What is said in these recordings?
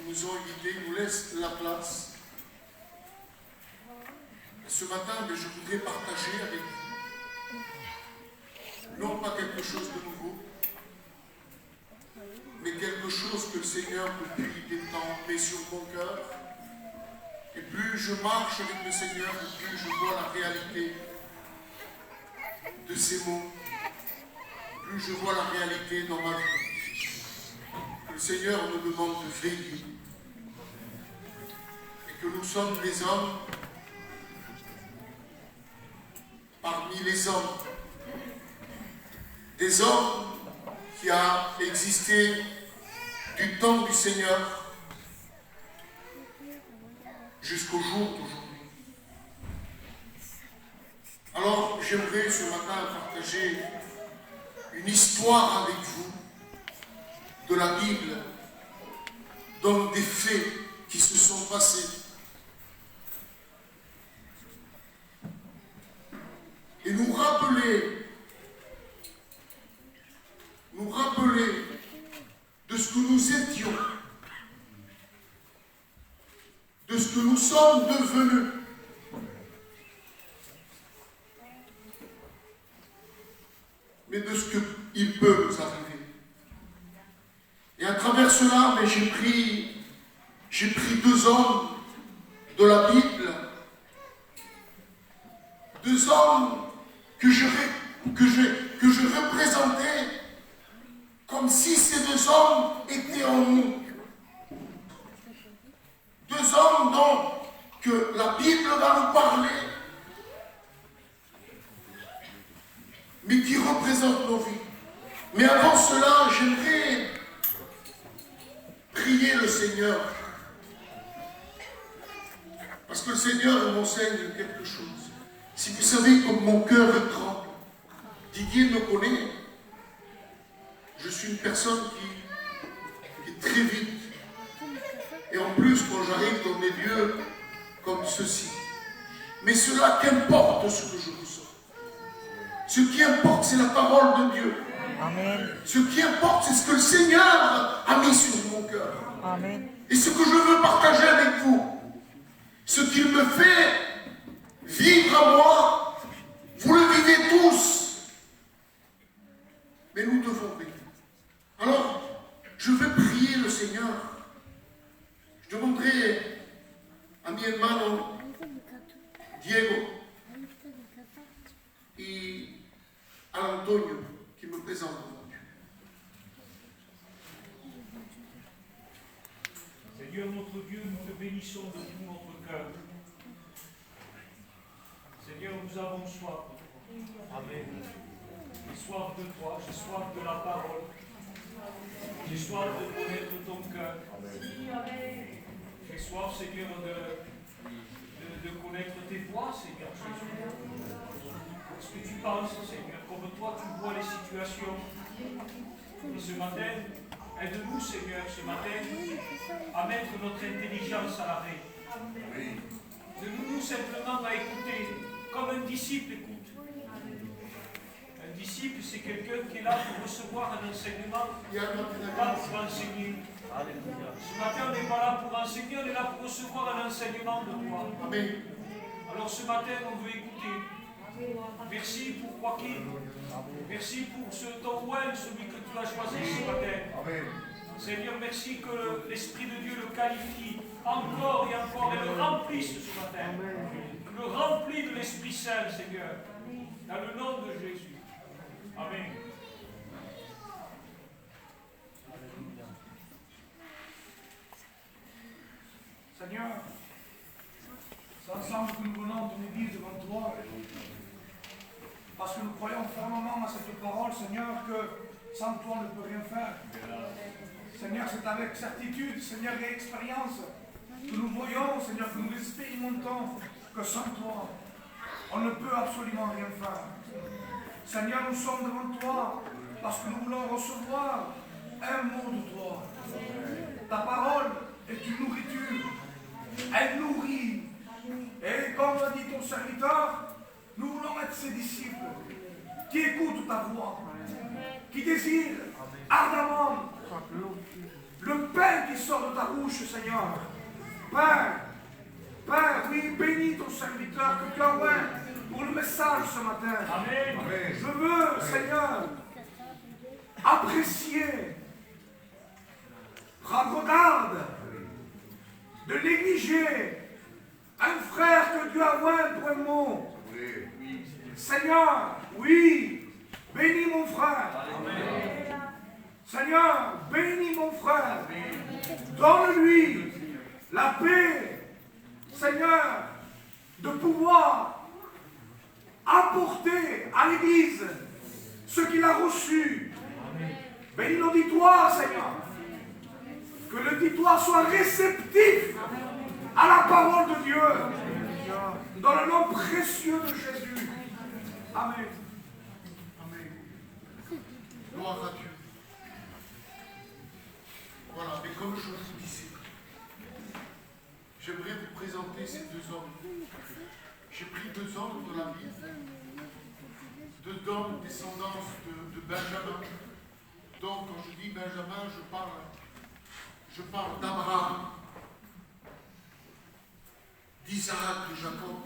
nous ont invités nous laissent la place. Ce matin, je voudrais partager avec vous, non pas quelque chose de nouveau, mais quelque chose que le Seigneur, depuis des temps, met sur mon cœur. Et plus je marche avec le Seigneur, plus je vois la réalité de ces mots, plus je vois la réalité dans ma vie. Que le Seigneur nous demande de veiller. Et que nous sommes des hommes parmi les hommes. Des hommes qui a existé du temps du Seigneur jusqu'au jour d'aujourd'hui. Alors, j'aimerais ce matin partager une histoire avec vous de la Bible, dans des faits qui se sont passés. Et nous rappeler de ce que nous étions, de ce que nous sommes devenus. Mais de ce qu'il peut nous arriver. Et à travers cela, j'ai pris deux hommes de la Bible, deux hommes que je représentais comme si ces deux hommes étaient en nous. Deux hommes dont que la Bible va nous parler, mais qui représentent nos vies. Mais avant cela, j'aimerais prier le Seigneur. Parce que le Seigneur m'enseigne quelque chose. Si vous savez comme mon cœur tremble, Didier me connaît, je suis une personne qui est très vite. Et en plus, quand j'arrive dans des lieux comme ceci. Mais cela, qu'importe ce que je ressens. Ce qui importe, c'est la parole de Dieu. Amen. Ce qui importe, c'est ce que le Seigneur a mis sur mon cœur. Amen. Et ce que je veux partager avec vous, ce qu'il me fait vivre à moi, vous le vivez tous. Mais nous devons vivre. Alors, je vais prier le Seigneur. Je demanderai à mi hermano Diego et à Antonio qui me présente devant Dieu. Seigneur notre Dieu, nous te bénissons de tout notre cœur. Seigneur, nous avons soif de toi. Amen. J'ai soif de toi, j'ai soif de la parole. J'ai soif de connaître ton cœur. J'ai soif, Seigneur, de connaître tes voies, Seigneur Jésus. Ce que tu penses, Seigneur, comme toi tu vois les situations. Et ce matin, aide-nous, Seigneur, ce matin, à mettre notre intelligence à l'arrêt. De nous simplement à écouter, comme un disciple écoute. Un disciple, c'est quelqu'un qui est là pour recevoir un enseignement, pas pour enseigner. Ce matin, on n'est pas là pour enseigner, on est là pour recevoir un enseignement de toi. Amen. Alors ce matin, on veut écouter. Merci pour Joaquin. Merci pour ton oeil, celui que tu as choisi ce matin. Seigneur, merci que l'Esprit de Dieu le qualifie encore et encore et le remplisse ce matin. Le remplit de l'Esprit Saint, Seigneur. Dans le nom de Jésus. Amen. Seigneur, c'est ensemble que nous venons ton Église devant toi, parce que nous croyons fermement à cette parole, Seigneur, que sans toi on ne peut rien faire. Seigneur, c'est avec certitude, Seigneur, et expérience que nous voyons, Seigneur, que nous expérimentons que sans toi, on ne peut absolument rien faire. Seigneur, nous sommes devant toi parce que nous voulons recevoir un mot de toi. Ta parole est une nourriture. Elle nourrit. Et comme l'a dit ton serviteur, nous voulons être ses disciples qui écoutent ta voix, qui désirent ardemment le pain qui sort de ta bouche, Seigneur. Père, Père, oui, bénis ton serviteur que tu as oint pour le message ce matin. Amen. Je veux, Seigneur, apprécier, prendre garde de négliger un frère que Dieu a oint pour un mot. Seigneur, oui, bénis mon frère. Amen. Seigneur, bénis mon frère. Donne-lui la paix, Seigneur, de pouvoir apporter à l'Église ce qu'il a reçu. Bénis l'auditoire, Seigneur. Que l'auditoire soit réceptif à la parole de Dieu. Dans le nom précieux de Jésus. Amen. Amen. Gloire à Dieu. Voilà, mais comme je vous disais, j'aimerais vous présenter ces deux hommes. J'ai pris deux hommes de la Bible, deux hommes descendance de Benjamin. Donc, quand je dis Benjamin, je parle d'Abraham, d'Isaac, de Jacob.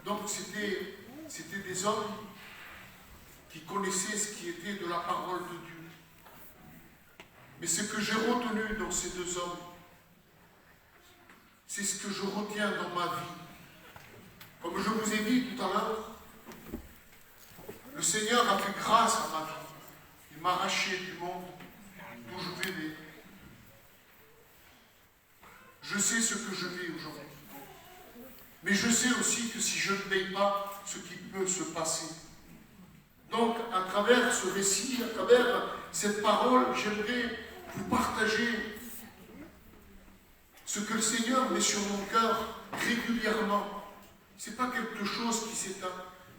Donc, c'était des hommes qui connaissaient ce qui était de la parole de Dieu. Mais ce que j'ai retenu dans ces deux hommes, c'est ce que je retiens dans ma vie. Comme je vous ai dit tout à l'heure, le Seigneur a fait grâce à ma vie. Il m'a arraché du monde d'où je venais. Je sais ce que je vis aujourd'hui. Mais je sais aussi que si je ne paye pas, ce qui peut se passer. Donc, à travers ce récit, à travers cette parole, j'aimerais vous partager ce que le Seigneur met sur mon cœur régulièrement. Ce n'est pas quelque chose qui s'éteint.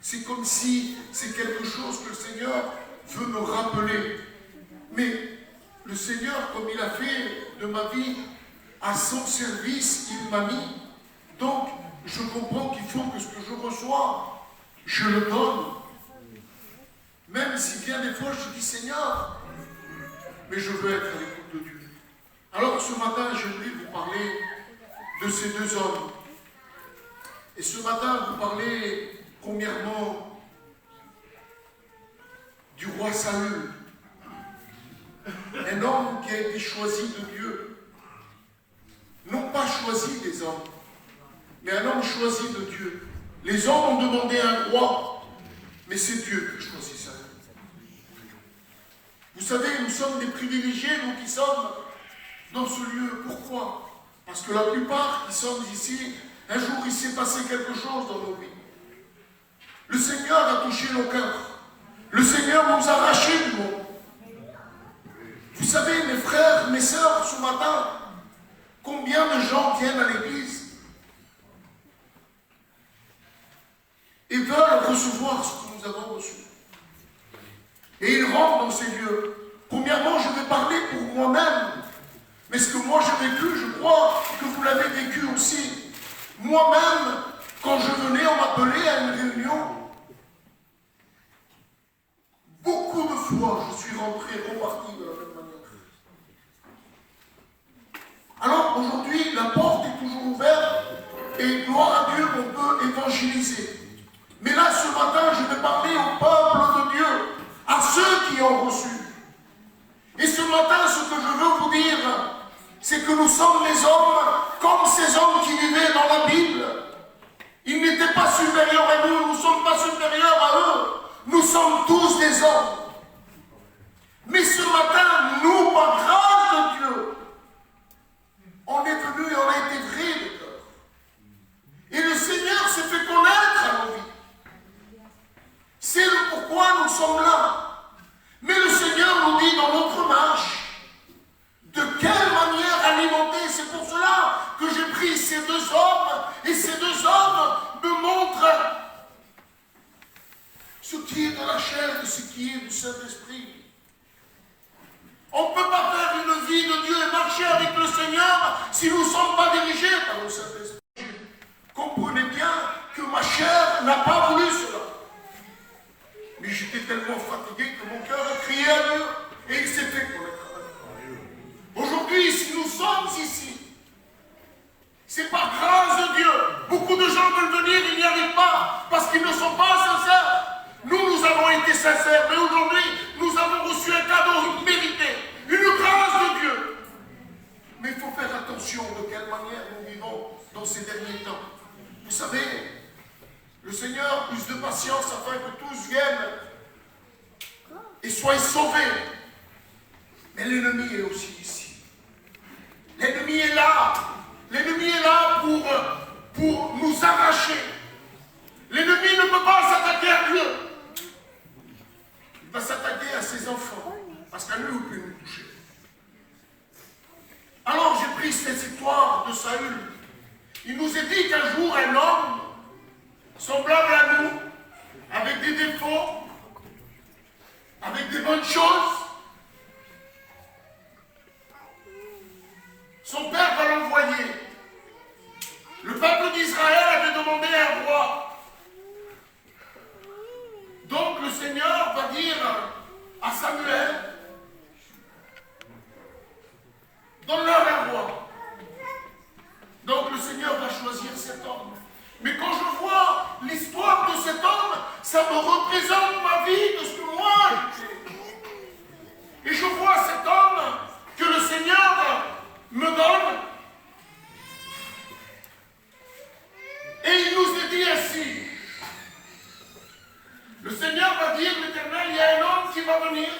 C'est comme si c'est quelque chose que le Seigneur veut me rappeler. Mais le Seigneur, comme il a fait de ma vie, à son service, il m'a mis. Donc, je comprends qu'il faut que ce que je reçois, je le donne. Même si bien des fois je dis Seigneur, mais je veux être à l'écoute de Dieu. Alors ce matin, j'aimerais vous parler de ces deux hommes. Et ce matin, vous parlez premièrement du roi Saül. Un homme qui a été choisi de Dieu. Non pas choisi des hommes, mais un homme choisi de Dieu. Les hommes ont demandé un roi, mais c'est Dieu qui choisit ça. Vous savez, nous sommes des privilégiés, nous qui sommes dans ce lieu. Pourquoi? Parce que la plupart qui sommes ici, un jour il s'est passé quelque chose dans nos vies. Le Seigneur a touché nos cœurs. Le Seigneur nous a arrachés du monde. Vous savez, mes frères, mes sœurs, ce matin, combien de gens viennent à l'église et veulent recevoir ce que nous avons reçu. Et ils rentrent dans ces lieux. Premièrement, je vais parler pour moi-même. Mais ce que moi j'ai vécu, je crois que vous l'avez vécu aussi. Moi-même, quand je venais, on m'appelait à une réunion. Beaucoup de fois, je suis rentré, reparti de la même manière. Alors aujourd'hui, la porte est toujours ouverte et gloire à Dieu qu'on peut évangéliser. Mais là, ce matin, je vais parler au peuple de Dieu, à ceux qui ont reçu. Et ce matin, ce que je veux vous dire, c'est que nous sommes les hommes comme ces hommes qui vivaient dans la Bible. Ils n'étaient pas supérieurs à nous, nous ne sommes pas supérieurs à eux. Nous sommes tous des hommes. Mais ce matin, nous, par grâce de Dieu, on est venus et on a été vrais de cœur. Et le Seigneur s'est fait connaître à nos vies. C'est le pourquoi nous sommes là. Mais le Seigneur nous dit dans notre marche de quelle manière alimenter. C'est pour cela que j'ai pris ces deux hommes et ces deux hommes me montrent ce qui est de la chair et ce qui est du Saint-Esprit. On ne peut pas faire une vie de Dieu et marcher avec le Seigneur si nous ne sommes pas dirigés par le Saint-Esprit. Comprenez bien que ma chair n'a pas voulu cela. Mais j'étais tellement fatigué que mon cœur a crié à Dieu et il s'est fait connaître. Aujourd'hui, soient sauvés. Mais l'ennemi est aussi ici. L'ennemi est là. L'ennemi est là pour nous arracher. L'ennemi ne peut pas s'attaquer à Dieu. Il va s'attaquer à ses enfants. Parce qu'à lui, il peut nous toucher. Alors j'ai pris cette histoire de Saül. Il nous est dit qu'un jour, un homme semblable à nous, avec des défauts, avec des bonnes choses, son père va l'envoyer. Le peuple d'Israël avait demandé un roi. Donc le Seigneur va dire à Samuel, donne-leur un roi. Donc le Seigneur va choisir cet homme. Mais quand je vois l'histoire de cet homme, ça me représente ma vie de ce que moi j'ai. Et je vois cet homme que le Seigneur me donne. Et il nous est dit ainsi. Le Seigneur va dire, l'Éternel, il y a un homme qui va venir,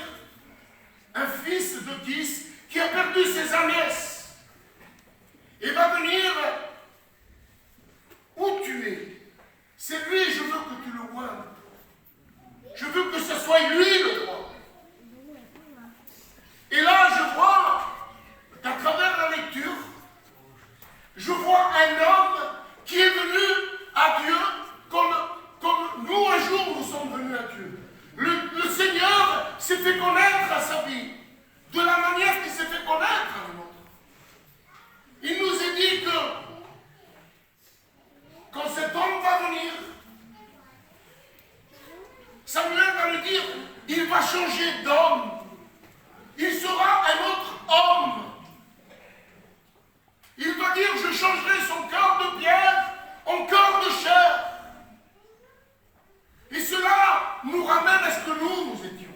un fils de Kis, qui a perdu ses ânesses. Et va venir où tu es. C'est lui, je veux que tu le vois. Je veux que ce soit lui le roi. Et là, je vois, à travers la lecture, je vois un homme qui est venu à Dieu comme nous un jour nous sommes venus à Dieu. Le Seigneur s'est fait connaître à sa vie, de la manière qu'il s'est fait connaître à nous. Il nous a dit que quand cet homme va venir, Samuel va lui dire, il va changer d'homme. Il sera un autre homme. Il va dire, je changerai son cœur de pierre en cœur de chair. Et cela nous ramène à ce que nous étions.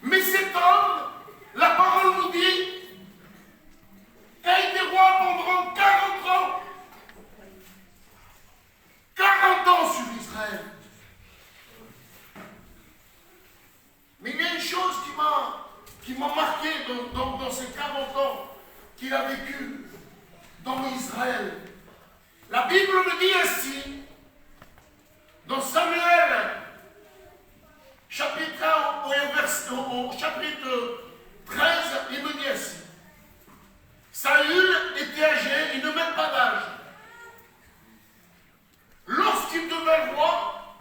Mais cet homme, la parole nous dit, a été roi pendant 40 ans. 40 ans sur Israël. Mais il y a une chose qui m'a marqué dans ces 40 ans qu'il a vécu dans Israël. La Bible me dit ainsi, dans Samuel, chapitre 1, au chapitre 13, il me dit ainsi. Saül était âgé, il ne met pas d'âge. Lorsqu'il devint roi,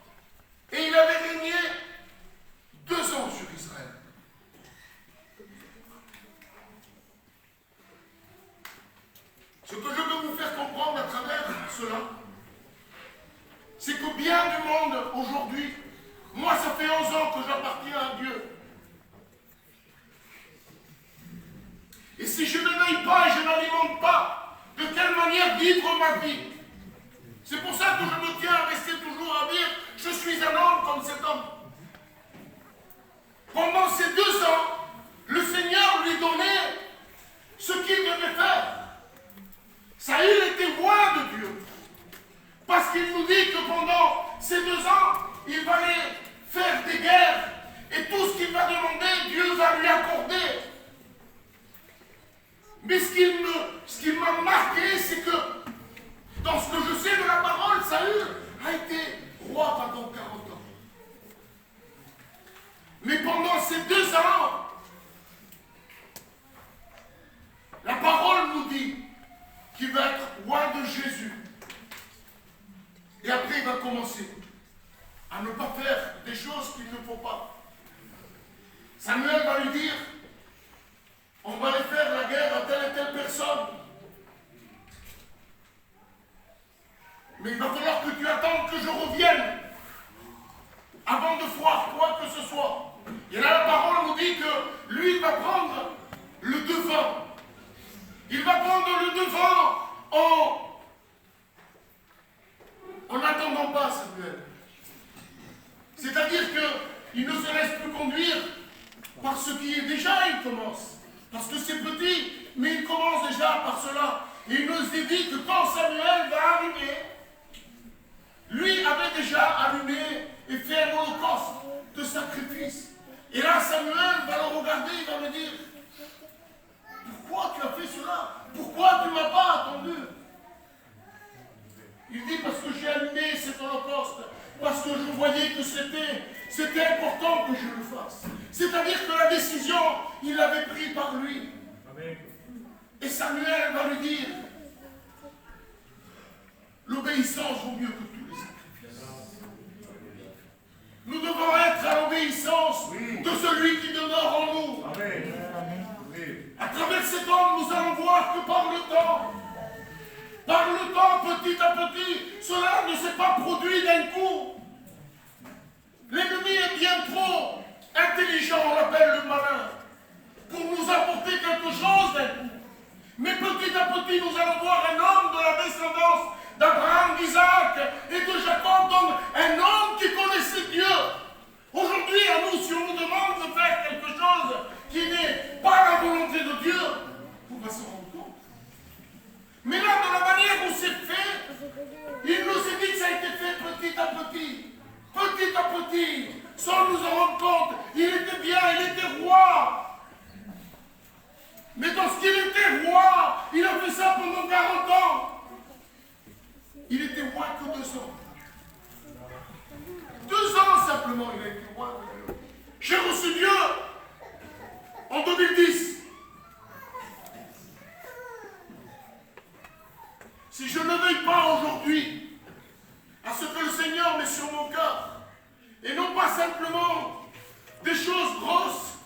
et il avait régné 2 ans sur Israël. Ce que je veux vous faire comprendre à travers cela, c'est que bien du monde aujourd'hui, moi ça fait 11 ans que j'appartiens à Dieu. Et si je ne veille pas et je n'alimente pas, de quelle manière vivre ma vie? C'est pour ça que je me tiens à rester toujours à dire, je suis un homme comme cet homme. Pendant ces 2 ans, le Seigneur lui donnait ce qu'il devait faire. Saül était loin de Dieu. Parce qu'il nous dit que pendant ces 2 ans, il va aller faire des guerres. Et tout ce qu'il va demander, Dieu va lui accorder. Mais ce qui m'a marqué, c'est que dans ce que je sais de la parole, Saül a été roi pendant 40 ans. Mais pendant ces 2 ans, la parole nous dit qu'il va être roi de Jésus. Et après, il va commencer à ne pas faire des choses qu'il ne faut pas. Samuel va lui dire, on va aller faire la guerre à telle et telle personne. Mais il va falloir que tu attendes que je revienne avant de voir quoi que ce soit. Et là, la parole nous dit que lui, il va prendre le devant. Il va prendre le devant en n'attendant pas Samuel. C'est-à-dire qu'il ne se laisse plus conduire par ce qui est déjà, il commence. Parce que c'est petit, mais il commence déjà par cela. Et il nous dit que quand Samuel va arriver, lui avait déjà allumé et fait un holocauste de sacrifice. Et là, Samuel va le regarder, il va me dire, pourquoi tu as fait cela? Pourquoi tu ne m'as pas attendu? Il dit, parce que j'ai allumé cet holocauste, parce que je voyais que c'était important que je le fasse. C'est-à-dire que la décision, il l'avait prise par lui. Amen. Et Samuel va lui dire, l'obéissance vaut mieux que tous les sacrifices. Nous devons être à l'obéissance de celui qui demeure en nous. Amen. À travers cet homme, nous allons voir que par le temps, petit à petit, cela ne s'est pas produit d'un coup. L'ennemi est bien trop intelligent, on l'appelle le malin, pour nous apporter quelque chose d'un coup. Mais petit à petit, nous allons voir un homme de la descendance d'Abraham, d'Isaac et de Jacob, donc un homme qui connaissait Dieu. Aujourd'hui, à nous, si on nous demande de faire quelque chose qui n'est pas la volonté de Dieu, on va s'en rendre compte. Mais là, de la manière où c'est fait, il nous est dit que ça a été fait petit à petit. Petit à petit, sans nous en rendre compte. Il était bien, il était roi. Mais dans ce qu'il était roi, il a fait ça pendant 40 ans. Il était roi que 2 ans. 2 ans simplement, il a été roi. J'ai reçu Dieu en 2010. Si je ne veille pas aujourd'hui à ce que le Seigneur met sur mon cœur, et non pas simplement des choses grosses,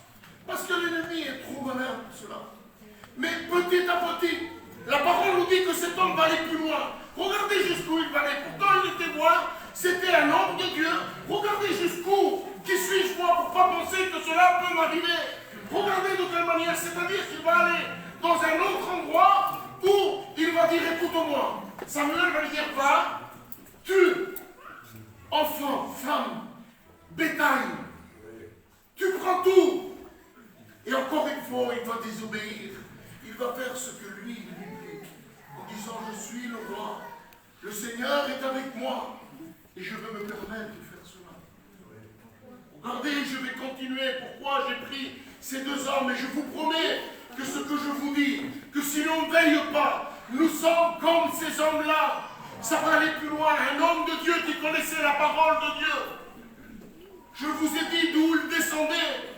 parce que l'ennemi est trop malin pour cela. Mais petit à petit, la parole nous dit que cet homme va aller plus loin. Regardez jusqu'où il va aller. Pourtant, il était loin, c'était un homme de Dieu. Regardez jusqu'où. Qui suis-je moi pour ne pas penser que cela peut m'arriver? Regardez de quelle manière, c'est-à-dire qu'il va aller dans un autre endroit où il va dire, écoute-moi. Samuel va lui dire, va, tue, enfant, femme, bétail, tu prends tout. Et encore une fois, il va désobéir. Il va faire ce que lui dit, en disant, je suis le roi, le Seigneur est avec moi, et je veux me permettre de faire cela. Regardez, je vais continuer. Pourquoi j'ai pris ces 2 hommes? Et je vous promets que ce que je vous dis, que si l'on ne veille pas, nous sommes comme ces hommes-là. Ça va aller plus loin. Un homme de Dieu qui connaissait la parole de Dieu. Je vous ai dit d'où il descendait.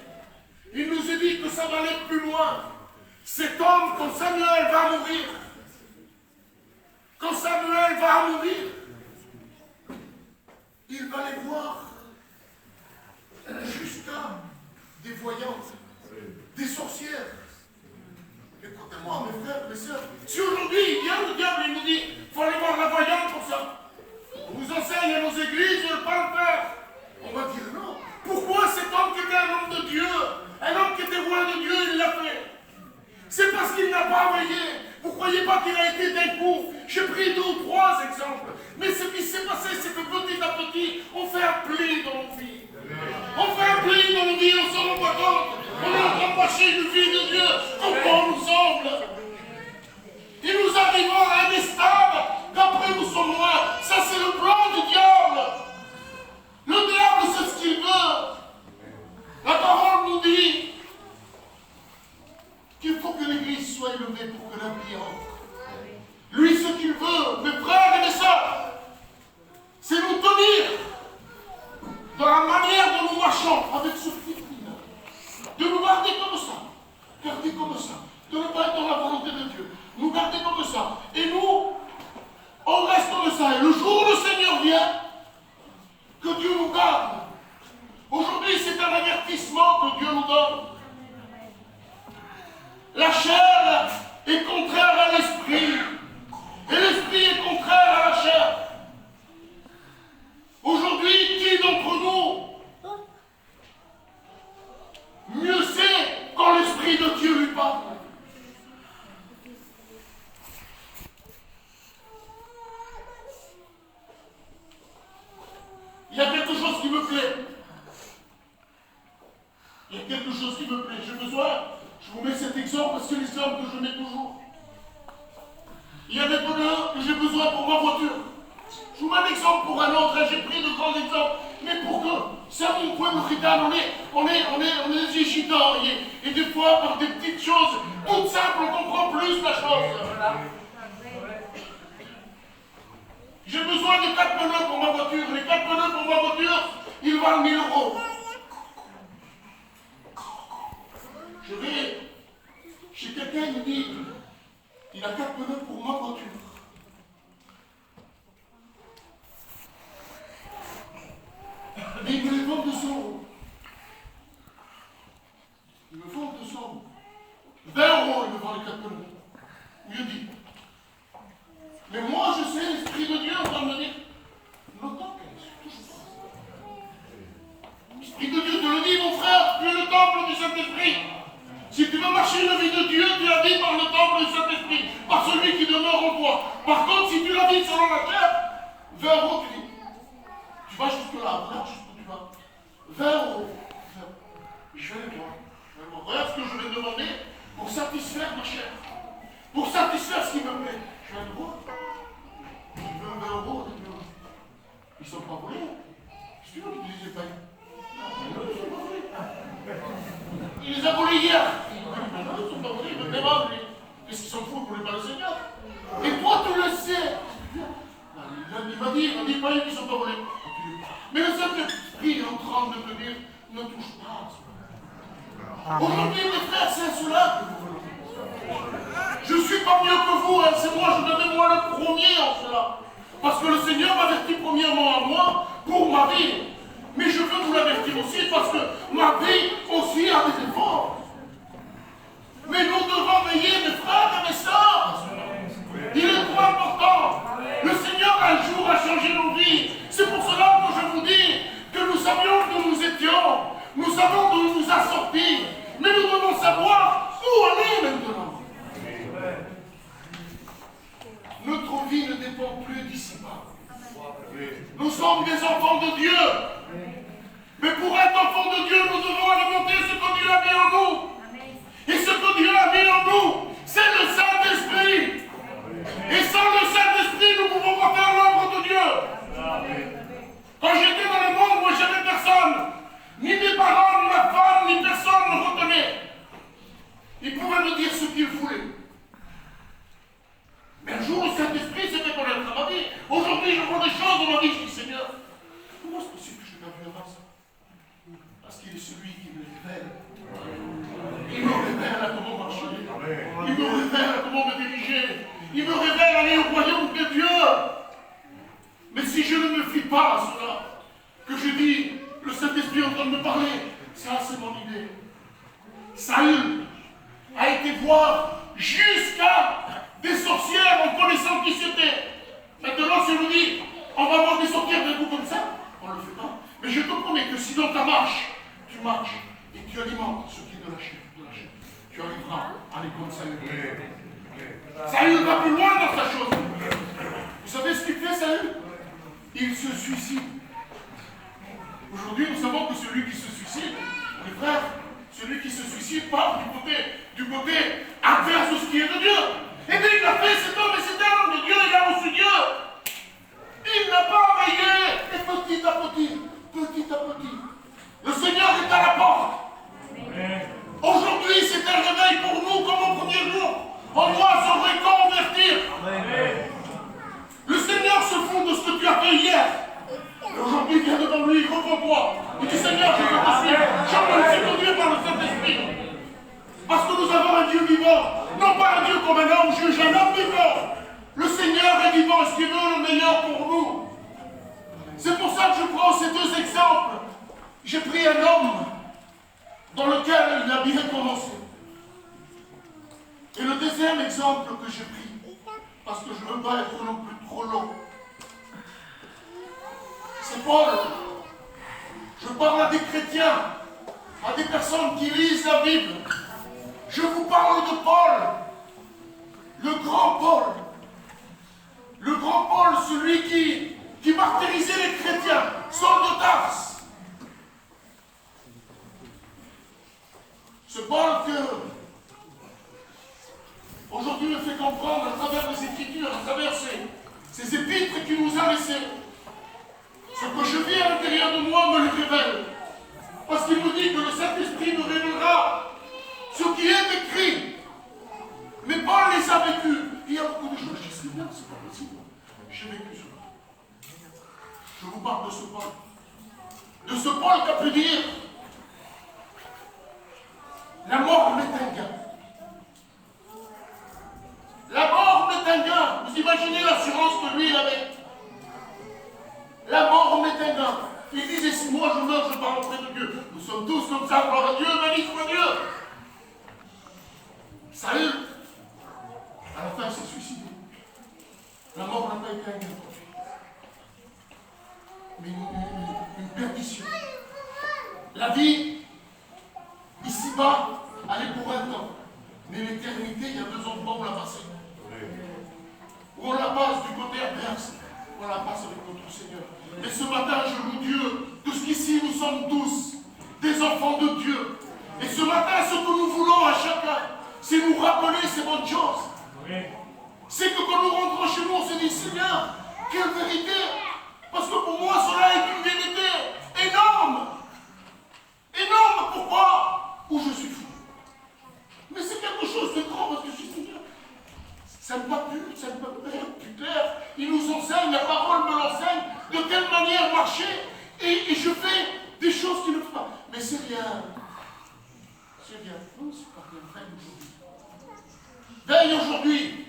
Il nous a dit que ça va aller plus loin. Cet homme, quand Samuel va mourir, il va les voir jusqu'à des voyantes, des sorcières. Écoutez-moi, mes frères, mes sœurs, si aujourd'hui il vient le diable, il nous dit, il faut aller voir la voyante pour ça. On vous enseigne à nos églises de ne pas le faire. On va dire non. Pourquoi cet homme qui était un homme de Dieu, un homme qui était roi de Dieu, il l'a fait? C'est parce qu'il n'a pas veillé. Vous ne croyez pas qu'il a été d'un coup? J'ai pris 2 ou 3 exemples. Mais ce qui s'est passé, c'est que petit à petit, on fait un pli dans nos vies. On fait un pli dans nos vies, on ne s'en rend pas compte. On est en train de marcher une vie de Dieu comme bon nous semble. Et nous arrivons à un stade qu'après nous sommes loin. Ça, c'est le plan du diable. Le diable, c'est ce qu'il veut. La parole nous dit qu'il faut que l'Église soit élevée pour que l'impie entre. Lui, ce qu'il veut, mes frères et mes sœurs, c'est nous tenir dans la manière dont nous marchons avec ce petit prière. De nous garder comme ça, de ne pas être dans la volonté de Dieu. Nous garder comme ça. Et nous, on reste comme ça. Et le jour où le Seigneur vient, que Dieu nous garde. Aujourd'hui, c'est un avertissement que Dieu nous donne. La chair est contraire à l'esprit. Et l'esprit est contraire à la chair. Aujourd'hui, qui d'entre nous mieux sait quand l'esprit de Dieu lui parle? Il y a quelque chose qui me plaît. Il y a quelque chose qui me plaît. J'ai besoin, je vous mets cet exemple parce que c'est l'exemple que je mets toujours. Il y a des pneus que j'ai besoin pour ma voiture. Je vous mets un exemple pour un autre, et j'ai pris de grands exemples. Mais pour que Ça, mon pueblo gitano, on est des gitans, et des fois, par des petites choses toutes simples, on comprend plus la chose. J'ai besoin de 4 pneus pour ma voiture. Les 4 pneus pour ma voiture, ils valent 1000 €. Je vais chez quelqu'un, il me dit, il a 4 pneus pour ma voiture. Mais il me les vend 200 €. Il me vend 200 €. 20 €, il me vend les 4 pneus. Mieux dit. Mais moi, je sais, l'Esprit de Dieu, on va me dire, le temple, l'Esprit de Dieu te le dit, mon frère, tu es le temple du Saint-Esprit. Si tu veux marcher une vie de Dieu, tu la vis par le temple du Saint-Esprit, par celui qui demeure en toi. Par contre, si tu la vis selon la chair, 20 €, tu dis, tu vas jusque-là, regarde jusqu'où tu vas. 20 €. Je vais les voir. Regarde ce que je vais demander pour satisfaire ma chair. Pour satisfaire ce qui me plaît. Je vais le voir. Je veux 20 €. Ils ne sont pas volés. Je suis là qui les ai payés. Ils ne sont pas volés. Il les a volés hier. Non, ils ne sont pas volés. Ils me demandent. Qu'est-ce qu'ils s'en foutent pour les pas le Seigneur? Et toi, tu le sais. Il m'a dit, pas ils ne sont pas volés. Mais le Saint-Esprit est en train de me dire, ne touche pas à cela. Aujourd'hui, mes frères, c'est cela que vous voulez. Je ne suis pas mieux que vous, hein. C'est moi, je devais moi le premier en cela. Parce que le Seigneur m'avertit premièrement à moi pour ma vie. Mais je veux vous l'avertir aussi parce que ma vie aussi a des efforts. Mais nous devons veiller, mes frères et mes sœurs. Il est trop important. Le Seigneur un jour a changé nos vies. C'est pour cela que je vous dis que nous savions d'où nous étions. Nous savons d'où il nous a sortis. Mais nous devons savoir où aller maintenant. Notre vie ne dépend plus d'ici-bas. Nous sommes des enfants de Dieu. Mais pour être enfants de Dieu, nous devons alimenter ce que Dieu a mis en nous. Et ce que Dieu a mis en nous, c'est le Saint-Esprit. Et sans le Saint-Esprit, nous ne pouvons pas faire l'œuvre de Dieu. Quand j'étais dans le monde, moi, j'avais personne. Ni mes parents, ni ma femme, ni personne ne me retenait. Ils pouvaient me dire ce qu'ils voulaient. Mais un jour, le Saint-Esprit s'est fait connaître à ma vie. Aujourd'hui, je vois des choses dans ma vie. Je dis, Seigneur, comment c'est possible que je n'ai pas vu avant ça? Parce qu'il est celui qui me révèle. Il me révèle comment marcher. Il me révèle comment me diriger. Il me révèle aller au royaume de Dieu. Mais si je ne me fie pas à cela, que je dis, le Saint-Esprit est en train de me parler, ça c'est mon idée. Saül a été voir jusqu'à des sorcières en connaissant qui c'était. Maintenant, si on nous dit, on va voir des sorcières d'un coup comme ça, on ne le fait pas. Mais je te promets que si dans ta marche, tu marches et tu alimentes ce qui est de la chair, tu arriveras à aller comme Saül. Saül va plus loin dans sa chose. Vous savez ce qu'il fait, Saül? Il se suicide. Aujourd'hui, nous savons que celui qui se suicide, mes frères, celui qui se suicide part du côté adverse de ce qui est de Dieu. Et bien, il a fait cet homme et cet homme de Dieu, il a reçu Dieu. Il n'a pas veillé. Et petit à petit, le Seigneur est à la porte. Aujourd'hui, c'est un réveil pour nous comme au premier jour. On doit se reconvertir. Le Seigneur se fout de ce que tu as fait hier. Et aujourd'hui, viens devant lui, repends-toi. Et dis, Seigneur, je veux te suivre. Je veux me conduire par le Saint-Esprit. Parce que nous avons un Dieu vivant. Non pas un Dieu comme un homme juge, un homme vivant. Le Seigneur est vivant, ce qui veut le meilleur pour nous. C'est pour ça que je prends ces deux exemples. J'ai pris un homme dans lequel il a bien commencé. Et le deuxième exemple que j'ai pris, parce que je ne veux pas être non plus trop long, c'est Paul. Je parle à des chrétiens, à des personnes qui lisent la Bible. Je vous parle de Paul, le grand Paul. Le grand Paul, celui qui martyrisait les chrétiens, Saul de Tarse. Ce Paul que, aujourd'hui, me fait comprendre à travers les Écritures, à travers ces épîtres qu'il nous a laissées. Ce que je vis à l'intérieur de moi me le révèle. Parce qu'il me dit que le Saint-Esprit me révélera ce qui est écrit. Mais Paul les a vécus. Il y a beaucoup de choses. Je dis, Seigneur, c'est pas possible. J'ai vécu cela. Je vous parle de ce Paul. De ce Paul qui a pu dire, la mort m'est un gain. La mort m'est un gain. Vous imaginez l'assurance que lui il avait. La mort m'est un gain. Il disait, si moi je meurs, je pars auprès de Dieu. Nous sommes tous comme ça, gloire à Dieu, béni soit Dieu. Salut. À la fin, il s'est suicidé. La mort n'a pas été un gain. Mais une perdition. La vie, ici-bas, elle est pour un temps. Mais l'éternité, il y a 2 ans de bon, on l'a passée. Ou on la passe du côté adverse, ou on la passe avec notre Seigneur. Et ce matin, je loue Dieu, jusqu'ici, nous sommes tous des enfants de Dieu. Et ce matin, ce que nous voulons à chacun, c'est nous rappeler ces bonnes choses. C'est que quand nous rentrons chez nous, on se dit, Seigneur, quelle vérité! Parce que pour moi, cela est une vérité énorme. Énorme, pourquoi? Où je suis fou. Mais c'est quelque chose de grand parce que je suis Seigneur. Ça ne va plus, ça ne peut pas être plus clair. Il nous enseigne, la parole me l'enseigne, de quelle manière marcher. Et je fais des choses qui ne font pas. Mais c'est rien. C'est rien. Non, c'est pas bien. Veille aujourd'hui. Veille aujourd'hui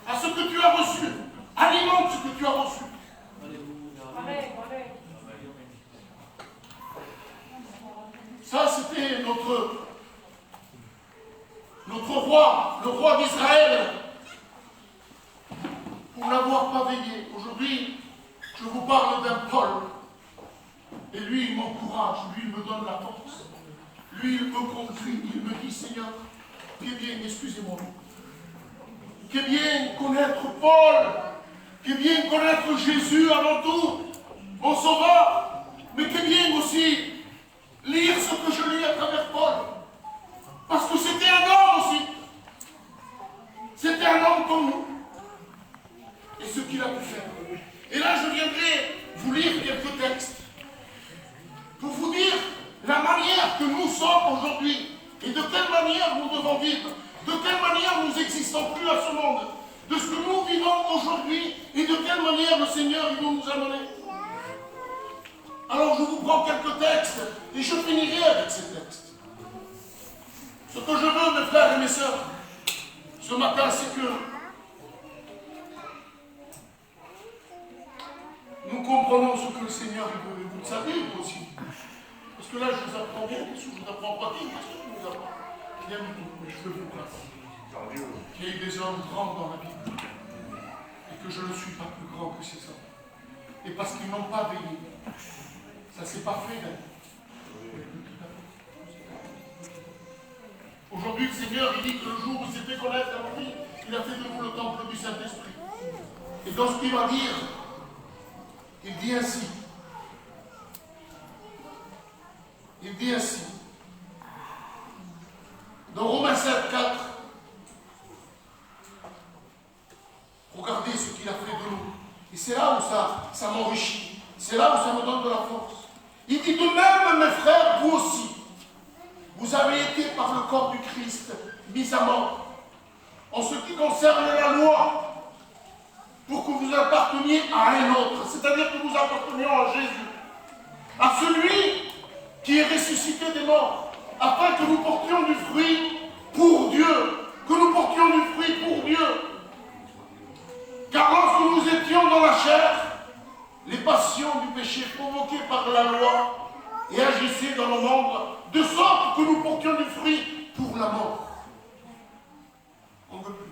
à ce que tu as reçu. Alimente ce que tu as reçu. Ça, c'était notre roi, le roi d'Israël, pour n'avoir pas veillé. Aujourd'hui, je vous parle d'un Paul. Et lui, il m'encourage, lui, il me donne la force. Lui, il me conduit, il me dit, Seigneur, qu'est bien, excusez-moi, qu'est bien connaître Paul, qu'est bien connaître Jésus avant tout, mon sauveur, mais qu'est bien aussi lire ce que je lis à travers Paul. Parce que c'était un homme aussi. C'était un homme comme nous. Et ce qu'il a pu faire. Et là, je viendrai vous lire quelques textes. Pour vous dire la manière que nous sommes aujourd'hui. Et de quelle manière nous devons vivre. De quelle manière nous n'existons plus à ce monde. De ce que nous vivons aujourd'hui. Et de quelle manière le Seigneur il veut nous amener. Alors je vous prends quelques textes et je finirai avec ces textes. Ce que je veux, mes frères et mes sœurs, ce matin, c'est que nous comprenons ce que le Seigneur veut. Vous le savez, vous aussi. Parce que là, je vous apprends bien, je vous apprends pas bien, parce que je vous apprends bien du tout, mais je veux vous placer. Qu'il y ait des hommes grands dans la Bible, et que je ne suis pas plus grand que ces hommes. Et parce qu'ils n'ont pas veillé. Ça ne s'est pas fait d'ailleurs. Aujourd'hui, le Seigneur, il dit que le jour où il s'est fait connaître à la vie, il a fait de vous le temple du Saint-Esprit. Et dans ce qu'il va dire, il dit ainsi. Il dit ainsi. Dans Romains 7, 4, regardez ce qu'il a fait de nous. Et c'est là où ça m'enrichit. C'est là où ça me donne de la force. Il dit de même, mes frères, vous aussi, vous avez été par le corps du Christ mis à mort, en ce qui concerne la loi, pour que vous apparteniez à un autre, c'est-à-dire que nous appartenions à Jésus, à celui qui est ressuscité des morts, afin que nous portions du fruit pour Dieu, que nous portions du fruit pour Dieu. Car lorsque nous étions dans la chair, les passions du péché provoquées par la loi et agissaient dans nos membres, de sorte que nous portions du fruit pour la mort. On ne veut plus.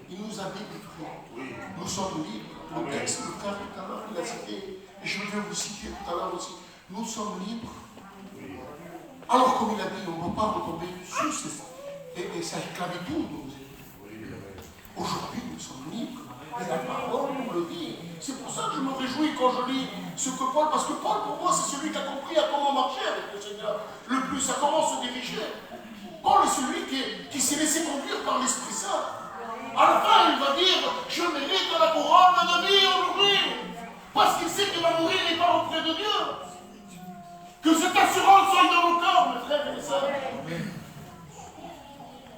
Il nous a dit du fruit. Nous sommes libres. Le texte, le frère tout à l'heure, il a cité, et je vais vous citer tout à l'heure aussi. Nous sommes libres. Alors, comme il a dit, on ne va pas retomber sur sa esclavitude. Aujourd'hui, nous sommes libres. Et la parole nous le dit. C'est pour ça que je me réjouis quand je lis ce que Paul, parce que Paul, pour moi, c'est celui qui a compris à comment marcher avec le Seigneur. Le plus, à comment se diriger. Paul est celui qui s'est laissé conduire par l'Esprit Saint. À la fin, il va dire, je mérite la couronne de vie aujourd'hui. Parce qu'il sait qu'il va mourir, il n'est pas auprès de Dieu. Que cette assurance soit dans nos corps, mes frères et mes sœurs.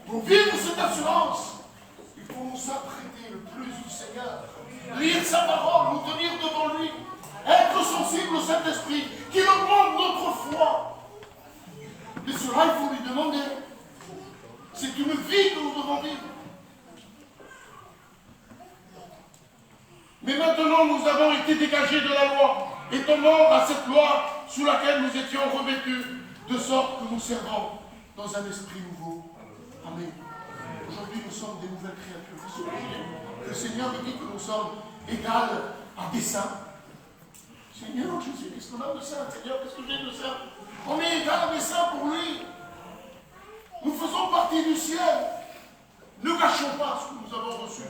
Pour vivre cette assurance, il faut nous apprêter le plus du Seigneur. Lire sa parole, nous tenir devant lui. Être sensible au Saint-Esprit, qu'il augmente notre foi. Mais cela, il faut lui demander. C'est une vie que nous devons vivre. Mais maintenant, nous avons été dégagés de la loi, étant morts à cette loi sous laquelle nous étions revêtus, de sorte que nous servons dans un esprit nouveau. Amen. Aujourd'hui, nous sommes des nouvelles créatures. Le Seigneur nous dit que nous sommes égales à des saints. Seigneur Jésus, qu'est-ce qu'on a de saint? Seigneur, qu'est-ce que j'ai de saint? On est égales à des saints pour lui. Nous faisons partie du ciel. Ne gâchons pas ce que nous avons reçu.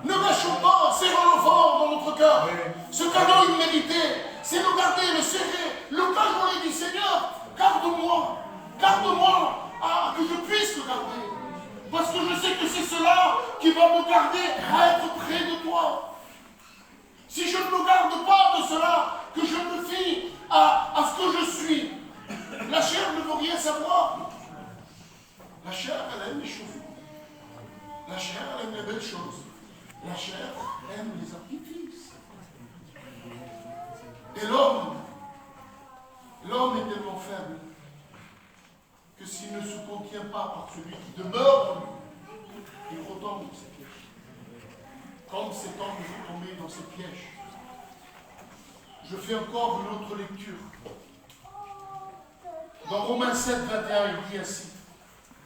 Ne gâchons pas, serrons-le fort dans notre cœur. Ce cadeau immérité, c'est le garder, le serrer, le cajoler du Seigneur. Garde-moi, garde-moi, que je puisse le garder. Parce que je sais que c'est cela qui va me garder à être près de toi. Si je ne me garde pas de cela, que je me fie à ce que je suis, la chair ne veut rien savoir. La chair, elle aime les choses. La chair, elle aime les belles choses. La chair aime les artifices. Et l'homme est tellement faible que s'il ne se contient pas par celui qui demeure en lui, il retombe dans ses pièges. Comme cet homme est tombé dans ses pièges. Je fais encore une autre lecture. Dans Romains 7, 21, il dit ainsi.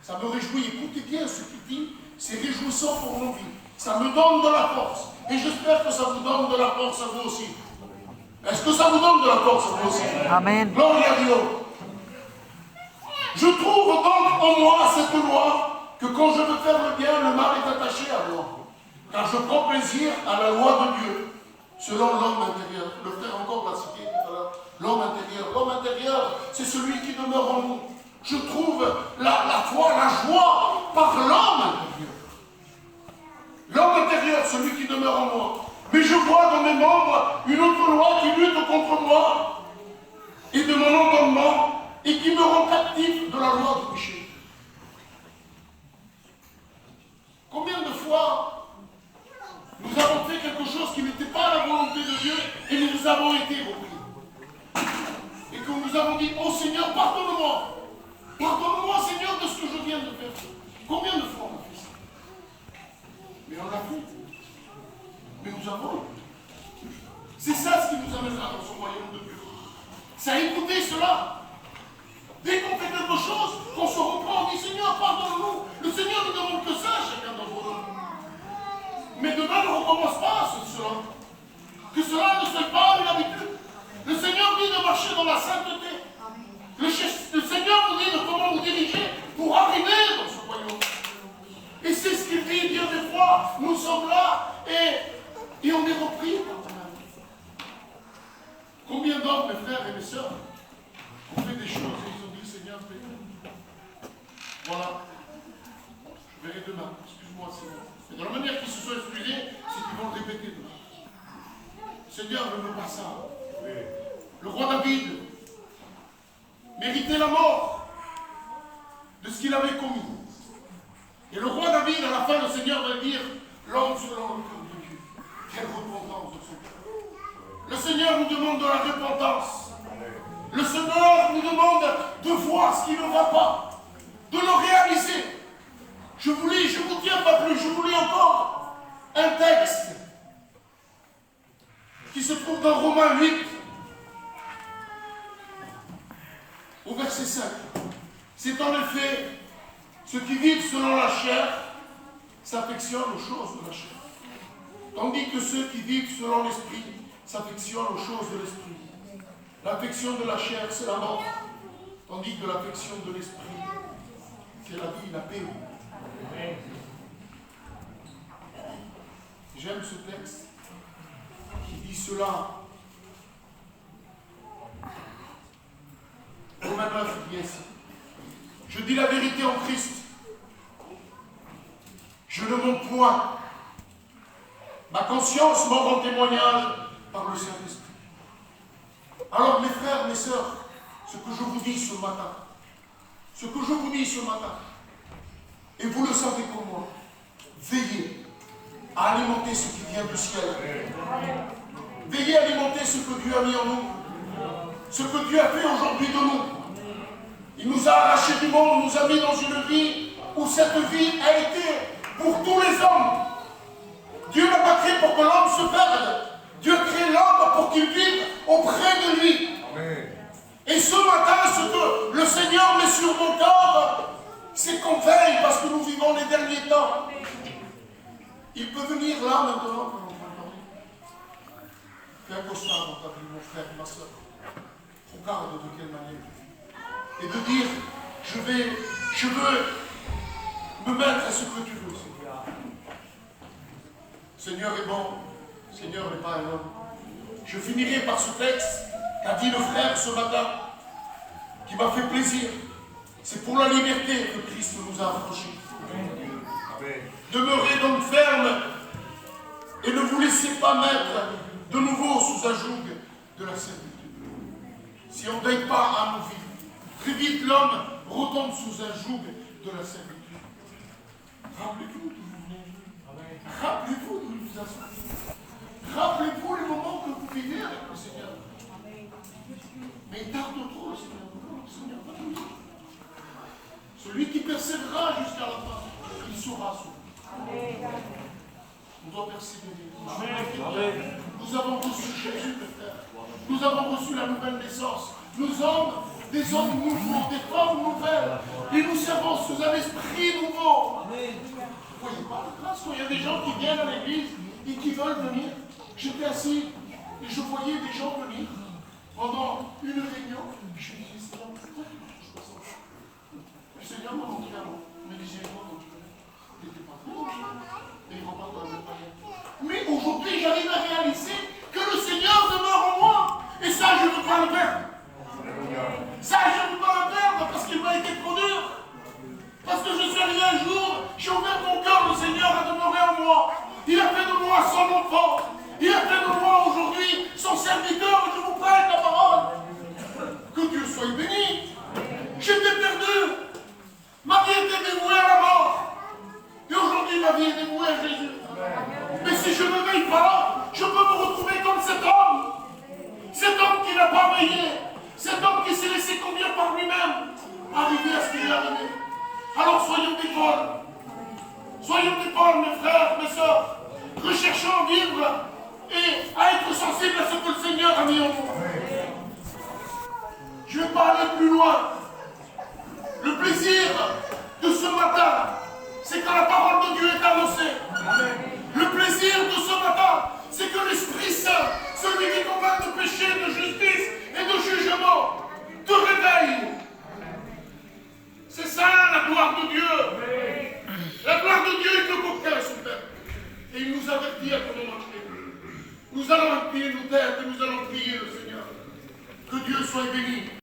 Ça me réjouit, écoutez bien ce qu'il dit, c'est réjouissant pour nos vies. Ça me donne de la force. Et j'espère que ça vous donne de la force à vous aussi. Est-ce que ça vous donne de la force à vous aussi? Amen. Gloire à Dieu. Je trouve donc en moi cette loi que quand je veux faire le bien, le mal est attaché à moi. Car je prends plaisir à la loi de Dieu, selon l'homme intérieur. Le frère encore l'a cité tout à l'heure. L'homme intérieur. L'homme intérieur, c'est celui qui demeure en nous. Je trouve la foi, la joie par l'homme intérieur. L'homme intérieur, celui qui demeure en moi. Mais je vois dans mes membres une autre loi qui lutte contre moi et de mon entendement et qui me rend captif de la loi du péché. Combien de fois nous avons fait quelque chose qui n'était pas la volonté de Dieu et nous avons été repris. Et que nous avons dit, oh Seigneur, pardonne-moi. Pardonne-moi, Seigneur, de ce que je viens de faire. Combien de fois on a fait ça? Mais on l'a fait. Mais nous avons. C'est ça ce qui nous amènera dans son royaume de Dieu. C'est à écouter cela. Dès qu'on fait quelque chose, qu'on se reprend, on dit Seigneur, pardonne-nous. Le Seigneur ne demande que ça à chacun d'entre nous. Mais demain ne recommence pas cela. Que cela ne soit pas une habitude. Le Seigneur dit de marcher dans la sainteté. Le Seigneur vous dit de comment vous diriger pour arriver dans ce royaume. Et c'est ce qu'il dit bien des fois. Nous sommes là et on est repris par toi-même. Combien d'hommes, mes frères et mes sœurs, ont fait des choses et ils ont dit Seigneur, paie. Voilà. Je verrai demain. Excuse-moi, Seigneur. Mais de la manière qu'ils se sont excusés, c'est qu'ils vont le répéter demain. Seigneur ne veut pas ça. Le roi David méritait la mort de ce qu'il avait commis. Et le roi David, à la fin, le Seigneur va dire l'homme selon le cœur de Dieu. Quelle repentance de son cœur. Le Seigneur nous demande de la repentance. Le Seigneur nous demande de voir ce qui ne va pas, de le réaliser. Je vous lis, je ne vous tiens pas plus, je vous lis encore un texte qui se trouve dans Romains 8, au verset 5. C'est en effet ceux qui vivent selon la chair s'affectionnent aux choses de la chair, tandis que ceux qui vivent selon l'esprit s'affectionnent aux choses de l'esprit. L'affection de la chair, c'est la mort, tandis que l'affection de l'esprit, c'est la vie, la paix. J'aime ce texte qui dit cela. Romains 9 dit ainsi. Je dis la vérité en Christ. Je ne monte point Ma conscience m'en rend témoignage par le Saint-Esprit. Alors mes frères, mes sœurs, ce que je vous dis ce matin, et vous le savez comme moi, veillez à alimenter ce qui vient du ciel. Veillez à alimenter ce que Dieu a mis en nous, ce que Dieu a fait aujourd'hui de nous. Il nous a arrachés du monde, nous a mis dans une vie où cette vie a été pour tous les hommes. Dieu n'a pas créé pour que l'homme se perde. Dieu crée l'homme pour qu'il vive auprès de lui. Amen. Et ce matin, ce que le Seigneur met sur mon cœur, c'est qu'on veille parce que nous vivons les derniers temps. Il peut venir là maintenant quand on va parler. Fais un costard dans ta vie, mon frère, ma soeur. Regarde de quelle manière. Et de dire, je veux me mettre à ce que tu veux, Seigneur. Seigneur est bon, Seigneur n'est pas un homme. Je finirai par ce texte qu'a dit le frère ce matin, qui m'a fait plaisir. C'est pour la liberté que Christ nous a affranchis. Demeurez donc ferme et ne vous laissez pas mettre de nouveau sous un joug de la servitude. Si on ne veille pas à nos vies, très vite l'homme retombe sous un joug de la servitude. Rappelez-vous d'où vous venez. Rappelez-vous d'où vous êtes. Rappelez-vous le moment que vous vivez avec le Seigneur. Mais il tarde trop, le Seigneur. Celui qui persévérera jusqu'à la fin, il saura sauver. On doit persévérer. Nous avons reçu Jésus, mes frères. Nous avons reçu la nouvelle naissance. Nous sommes des hommes nouveaux, des femmes nouvelles. Et nous servons sous un esprit nouveau. Vous ne voyez pas la grâce quand il y a des gens qui viennent à l'église et qui veulent venir. J'étais assis et je voyais des gens venir pendant une réunion. Je me disais, Seigneur, pourquoi tu ne touches pas ça? Le Seigneur m'a montré un mot. Il me disait, moi, quand tu n'étais pas très et il ne va pas dans le païen. Mais aujourd'hui, j'arrive à réaliser que le Seigneur demeure en moi. Et ça, je ne veux pas le perdre. Ça, je ne veux pas le perdre parce qu'il m'a été trop dur. Parce que je suis arrivé un jour, j'ai ouvert mon cœur, le Seigneur a demeuré en moi. Il a fait de moi son enfant. Il a fait de moi aujourd'hui son serviteur. Je vous prête la parole. Que Dieu soit béni. J'étais perdu. Ma vie était dévouée à la mort. Et aujourd'hui, ma vie est dévouée à Jésus. Mais si je ne veille pas, je peux me retrouver comme cet homme. Cet homme qui n'a pas veillé. Cet homme qui s'est laissé conduire par lui-même. Arriver à ce qu'il est arrivé. Alors soyons d'école. Soyons d'école, mes frères, mes sœurs. Recherchons à vivre et à être sensibles à ce que le Seigneur a mis en nous. Je ne vais pas aller plus loin. Le plaisir de ce matin, c'est que la parole de Dieu est annoncée. Le plaisir de ce matin, c'est que l'Esprit Saint, celui qui convainc de péché, de justice et de jugement,